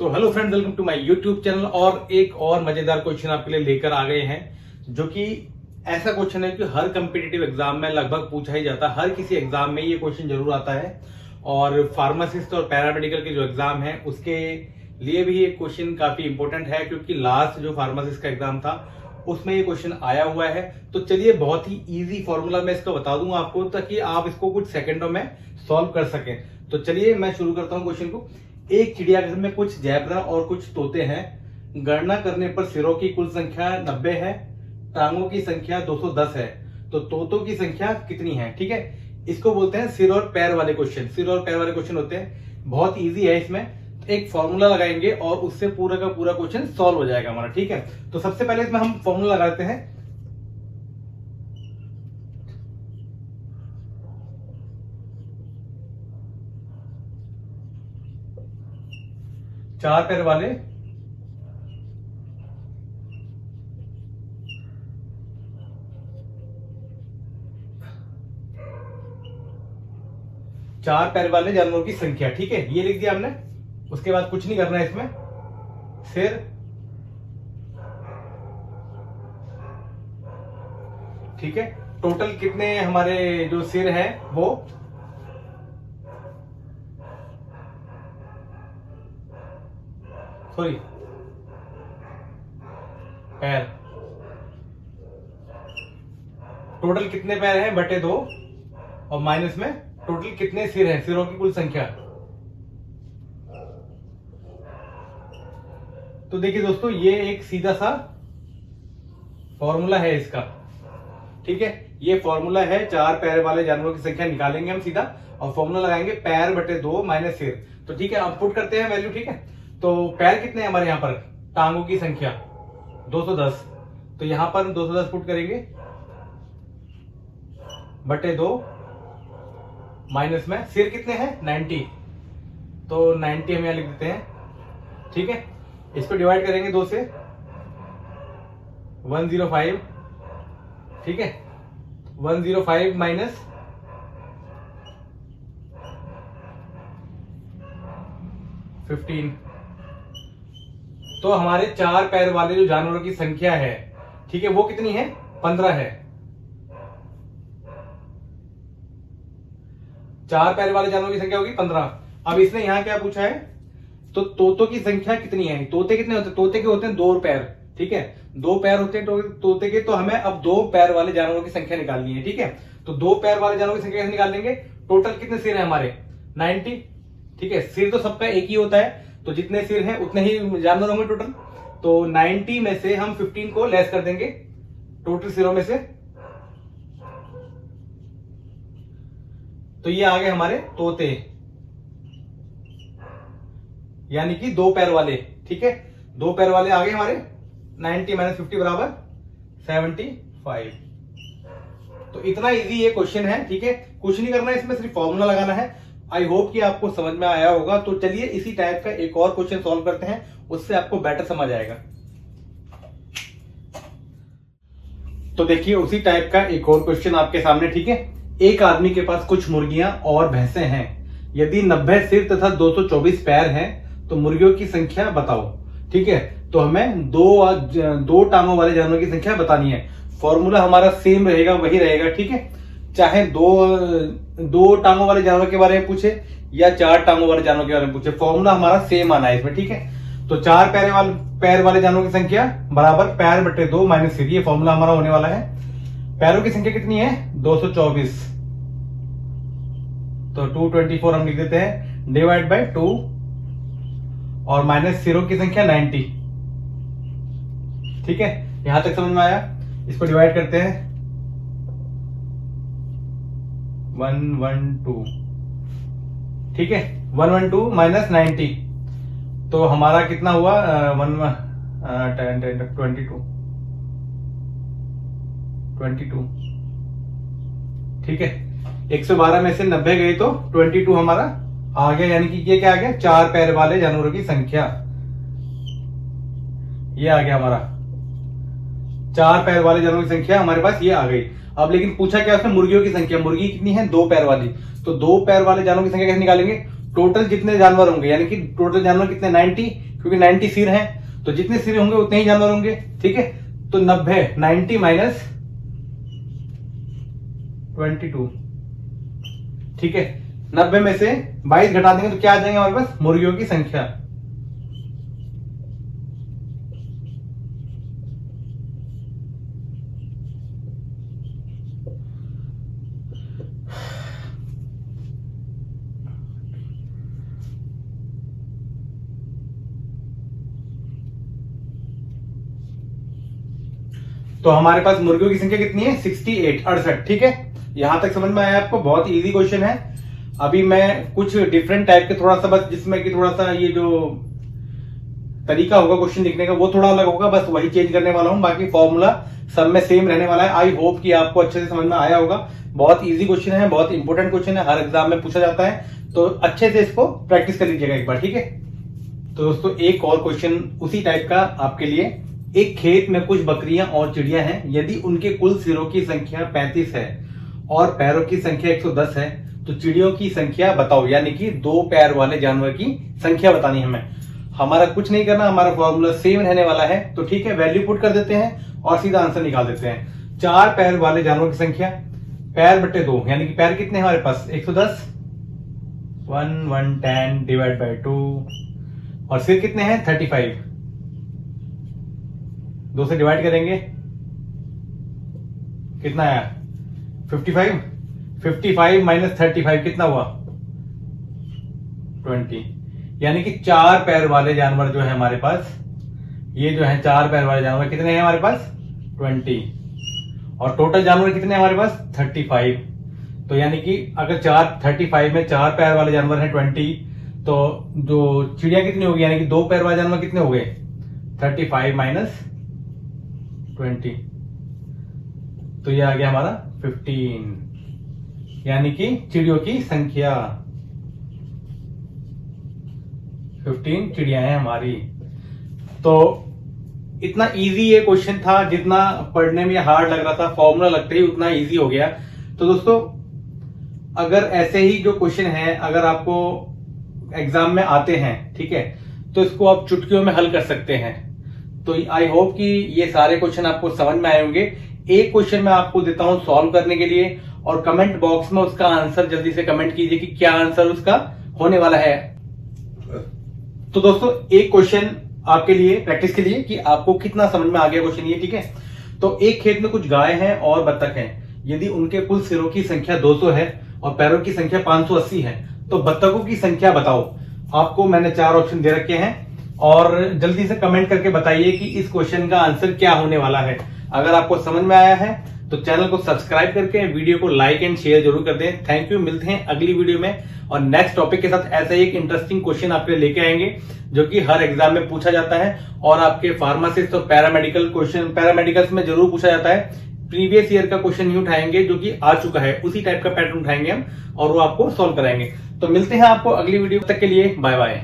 So hello friends, welcome to my YouTube channel. और एक और मजेदार क्वेश्चन आपके लिए लेकर आ गए हैं, जो कि ऐसा क्वेश्चन है कि हर कम्पिटिटिव एग्जाम में लगभग पूछा ही जाता है। हर किसी एग्जाम में ये क्वेश्चन जरूर आता है, और फार्मासिस्ट और पैरामेडिकल के जो एग्जाम है उसके लिए भी ये क्वेश्चन काफी इंपॉर्टेंट है, क्योंकि लास्ट जो फार्मासिस्ट का एग्जाम था उसमें ये क्वेश्चन आया हुआ है। तो चलिए, बहुत ही इजी फॉर्मूला मैं इसका बता दूंगा आपको, ताकि आप इसको कुछ सेकंडों में सॉल्व कर सकें। तो चलिए मैं शुरू करता हूं क्वेश्चन को। एक चिड़ियाघर में कुछ जैबरा और कुछ तोते हैं। गणना करने पर सिरों की कुल संख्या 90 है, टांगों की संख्या 210 है, तो तोतों की संख्या कितनी है? ठीक है, इसको बोलते हैं सिर और पैर वाले क्वेश्चन। सिर और पैर वाले क्वेश्चन होते हैं, बहुत इजी है। इसमें एक फॉर्मूला लगाएंगे और उससे पूरा का पूरा क्वेश्चन सॉल्व हो जाएगा हमारा। ठीक है, तो सबसे पहले इसमें हम फॉर्मूला लगाते हैं। चार पैर वाले जानवरों की संख्या। ठीक है, ये लिख दिया हमने। उसके बाद कुछ नहीं करना है इसमें। सिर, ठीक है, टोटल कितने हमारे जो सिर है वो पैर, टोटल कितने पैर हैं बटे 2, और माइनस में टोटल कितने सिर हैं, सिरों की कुल संख्या। तो देखिए दोस्तों, ये एक सीधा सा फॉर्मूला है इसका। ठीक है, ये फॉर्मूला है। चार पैर वाले जानवरों की संख्या निकालेंगे हम सीधा, और फॉर्मूला लगाएंगे पैर बटे 2 माइनस सिर। तो ठीक है, अब पुट करते हैं वैल्यू। ठीक है, तो पैर कितने हैं हमारे यहाँ पर? टांगों की संख्या 210, तो यहां पर 210 पुट करेंगे बटे 2 माइनस में सिर कितने हैं 90, तो 90 हम यहां लिख देते हैं। ठीक है, इसको डिवाइड करेंगे 2 से, 105। ठीक है, 105 माइनस 15, तो हमारे चार पैर वाले जो जानवरों की संख्या है, ठीक है, वो कितनी है? 15 है। चार पैर वाले जानवरों की संख्या होगी 15। अब इसने यहां क्या पूछा है? तो तोतों की संख्या कितनी है? तोते कितने होते हैं? तोते के होते हैं 2 पैर। ठीक है, 2 पैर होते हैं तोते के। तो हमें अब 2 पैर वाले जानवरों की संख्या निकालनी है। ठीक है, तो 2 पैर वाले जानवरों की संख्या कैसे निकाल लेंगे? टोटल कितने सिर है हमारे? 90। ठीक है, सिर तो सबका एक ही होता है, तो जितने सिर हैं उतने ही जानवर होंगे टोटल। तो 90 में से हम 15 को लेस कर देंगे टोटल सिरों में से, तो ये आ गए हमारे तोते, यानी कि 2 पैर वाले। ठीक है, 2 पैर वाले आ गए हमारे। 90 माइनस 50 बराबर 75। तो इतना इजी ये क्वेश्चन है। ठीक है, कुछ नहीं करना है इसमें, सिर्फ फॉर्मूला लगाना है। आई होप कि आपको समझ में आया होगा। तो चलिए इसी टाइप का एक और क्वेश्चन सॉल्व करते हैं, उससे आपको बेटर समझ आएगा। तो देखिए, उसी टाइप का एक और क्वेश्चन आपके सामने। ठीक है, एक आदमी के पास कुछ मुर्गियां और भैंसें हैं। यदि 90 सिर तथा 224 पैर हैं, तो मुर्गियों की संख्या बताओ। ठीक है, तो हमें दो टांगों वाले जानवरों की संख्या बतानी है। फॉर्मूला हमारा सेम रहेगा, वही रहेगा। ठीक है, चाहे दो टांगों वाले जानवर के बारे में पूछे या 4 टांगों वाले जानवर के बारे में पूछे, फॉर्मूला हमारा सेम आना है इसमें। ठीक है, तो 4 पैर वाले जानवरों की संख्या बराबर पैर बटे 2 माइनस सिर, ये फॉर्मूला हमारा होने वाला है। पैरों की संख्या कितनी है? 224, तो 224 हम लिख देते हैं, डिवाइड बाय 2, और माइनस सिरों की संख्या 90। ठीक है, यहां तक समझ में आया? इसको डिवाइड करते हैं 112। ठीक है, 112 माइनस 90, तो हमारा कितना हुआ? 22। ठीक है, 112 में से 90 गई तो 22 हमारा आ गया, यानी कि ये क्या आ गया? 4 पैर वाले जानवरों की संख्या। ये आ गया हमारा 4 पैर वाले जानवरों की संख्या हमारे पास, ये आ गई। अब लेकिन पूछा क्या उसने? मुर्गियों की संख्या। मुर्गी कितनी है? 2 पैर वाली। तो 2 पैर वाले जानवरों की संख्या कैसे निकालेंगे? टोटल जितने जानवर होंगे, यानी कि टोटल जानवर कितने 90, क्योंकि 90 सिर हैं, तो जितने सिर होंगे उतने ही जानवर होंगे। ठीक है, तो 90 माइनस 22। ठीक है, 90 में से 22 घटा देंगे तो क्या आ जाएंगे हमारे पास, मुर्गियों की संख्या। तो हमारे पास मुर्गियों की संख्या कितनी है, 68, 68। ठीक है, यहां तक समझ में आया आपको, बहुत इजी क्वेश्चन है। अभी मैं कुछ डिफरेंट टाइप के थोड़ा सा बस, जिसमें कि थोड़ा सा ये जो तरीका होगा क्वेश्चन लिखने का वो थोड़ा अलग होगा, बस वही चेंज करने वाला हूं, बाकी फॉर्मूला सब में सेम रहने वाला है। आई होप कि आपको अच्छे से समझ में आया होगा। बहुत इजी क्वेश्चन है, बहुत इंपॉर्टेंट क्वेश्चन है, हर एग्जाम में पूछा जाता है, तो अच्छे से इसको प्रैक्टिस कर लीजिएगा एक बार। ठीक है, तो दोस्तों एक और क्वेश्चन उसी टाइप का आपके लिए। एक खेत में कुछ बकरियां और चिड़िया हैं, यदि उनके कुल सिरों की संख्या 35 है और पैरों की संख्या 110 है, तो चिड़ियों की संख्या बताओ, यानी कि 2 पैर वाले जानवर की संख्या बतानी हमें। हमारा कुछ नहीं करना, हमारा फॉर्मूला सेम रहने वाला है। तो ठीक है, वैल्यू पुट कर देते हैं और सीधा आंसर निकाल देते हैं। 4 पैर वाले जानवर की संख्या, पैर बटे 2, यानी कि पैर कितने हैं हमारे पास 110, 110 डिवाइड बाई 2, और सिर कितने हैं 35, 2 से डिवाइड करेंगे कितना आया 55, 55 माइनस 35 कितना हुआ 20, यानी कि 4 पैर वाले जानवर जो है हमारे पास, ये जो है 4 पैर वाले जानवर कितने हैं हमारे पास 20, और टोटल जानवर कितने हैं हमारे पास 35। तो यानी कि अगर 35 में 4 पैर वाले जानवर हैं 20, तो जो चिड़िया कितनी होगी, यानी कि 2 पैर वाले जानवर कितने हो गए 35 माइनस 20, तो ये आ गया हमारा 15, यानी कि चिड़ियों की संख्या 15 चिड़िया हैं हमारी। तो इतना इजी ये क्वेश्चन था, जितना पढ़ने में हार्ड लग रहा था, फॉर्मूला लगते ही उतना इजी हो गया। तो दोस्तों अगर ऐसे ही जो क्वेश्चन है अगर आपको एग्जाम में आते हैं, ठीक है, तो इसको आप चुटकियों में हल कर सकते हैं। तो आई होप कि ये सारे क्वेश्चन आपको समझ में आए होंगे। एक क्वेश्चन मैं आपको देता हूं सॉल्व करने के लिए, और कमेंट बॉक्स में उसका आंसर जल्दी से कमेंट कीजिए कि क्या आंसर उसका होने वाला है। तो दोस्तों एक क्वेश्चन आपके लिए प्रैक्टिस के लिए कि आपको कितना समझ में आ गया क्वेश्चन ये, ठीक है। तो एक खेत में कुछ गाय हैं और बत्तख हैं, यदि उनके कुल सिरों की संख्या 200 है और पैरों की संख्या 580 है, तो बत्तखों की संख्या बताओ। आपको मैंने 4 ऑप्शन दे रखे हैं और जल्दी से कमेंट करके बताइए कि इस क्वेश्चन का आंसर क्या होने वाला है। अगर आपको समझ में आया है तो चैनल को सब्सक्राइब करके वीडियो को लाइक एंड शेयर जरूर कर दें। थैंक यू, मिलते हैं अगली वीडियो में और नेक्स्ट टॉपिक के साथ। ऐसा ही एक इंटरेस्टिंग क्वेश्चन आपके लिए लेके आएंगे जो कि हर एग्जाम में पूछा जाता है और आपके फार्मासिस्ट और पैरामेडिकल क्वेश्चन, पैरामेडिकल्स में जरूर पूछा जाता है। प्रीवियस ईयर का क्वेश्चन नहीं उठाएंगे जो कि आ चुका है, उसी टाइप का पैटर्न उठाएंगे हम और वो आपको सॉल्व कराएंगे। तो मिलते हैं आपको अगली वीडियो, तक के लिए बाय बाय।